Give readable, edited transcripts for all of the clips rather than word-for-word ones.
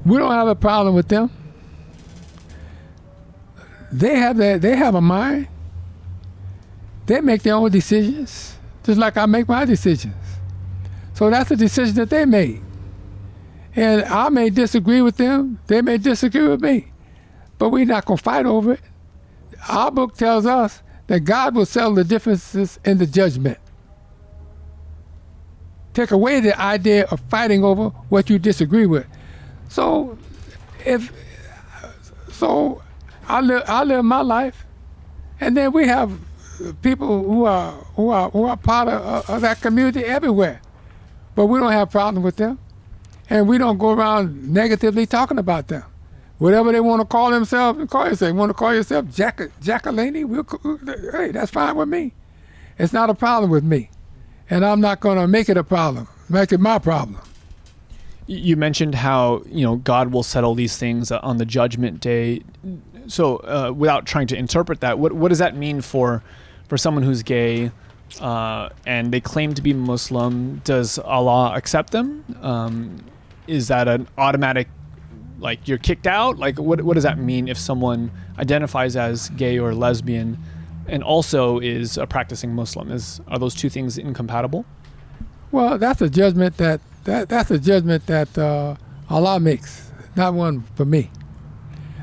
We don't have a problem with them. They have a mind. They make their own decisions, just like I make my decisions. So that's a decision that they made. And I may disagree with them. They may disagree with me. But we're not going to fight over it. Our book tells us that God will settle the differences in the judgment. Take away the idea of fighting over what you disagree with. So I live my life, and then we have people who are part of that community everywhere. But we don't have a problem with them, and we don't go around negatively talking about them. Whatever they want to call themselves, call yourself. You want to call yourself Jackalini? Hey, that's fine with me. It's not a problem with me, and I'm not going to make it a problem. Make it my problem. You mentioned how God will settle these things on the judgment day. So, without trying to interpret that, what does that mean for someone who's gay and they claim to be Muslim? Does Allah accept them? Is that an automatic, like, you're kicked out? Like, what does that mean if someone identifies as gay or lesbian and also is a practicing Muslim? Are those two things incompatible? Well, that's a judgment that Allah makes, not one for me.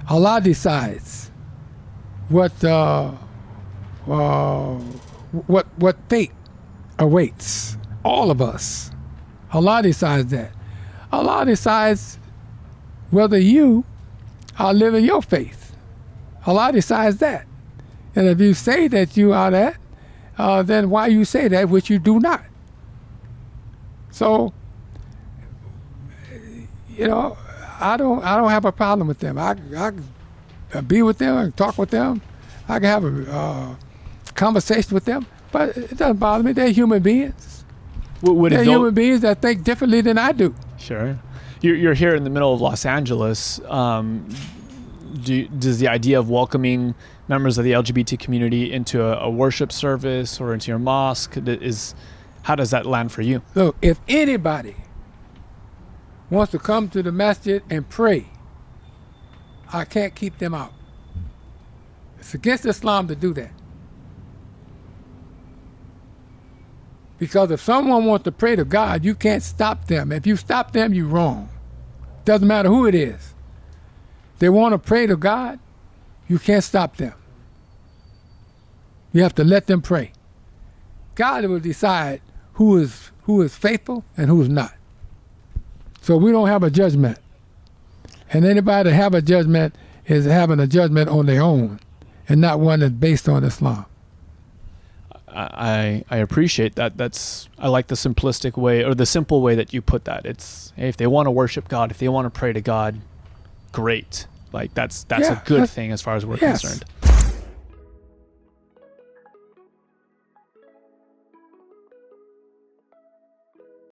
Allah decides what fate awaits all of us. Allah decides that. Allah decides whether you are living your faith. Allah decides that. And if you say that you are that, then why you say that which you do not? So, I don't have a problem with them. I be with them and talk with them. I can have a conversation with them, but it doesn't bother me. They're human beings. They're human beings that think differently than I do. Sure. You're here in the middle of Los Angeles. Does the idea of welcoming members of the LGBT community into a worship service or into your mosque, how does that land for you? Look, if anybody wants to come to the masjid and pray, I can't keep them out. It's against Islam to do that. Because if someone wants to pray to God, you can't stop them. If you stop them, you're wrong. Doesn't matter who it is. They want to pray to God, you can't stop them. You have to let them pray. God will decide who is faithful and who's not. So we don't have a judgment. And anybody that have a judgment is having a judgment on their own and not one that's based on Islam. I appreciate that. I like the simplistic way, or the simple way that you put that. It's, hey, if they want to worship God, if they want to pray to God, great. Like that's a good thing as far as we're concerned.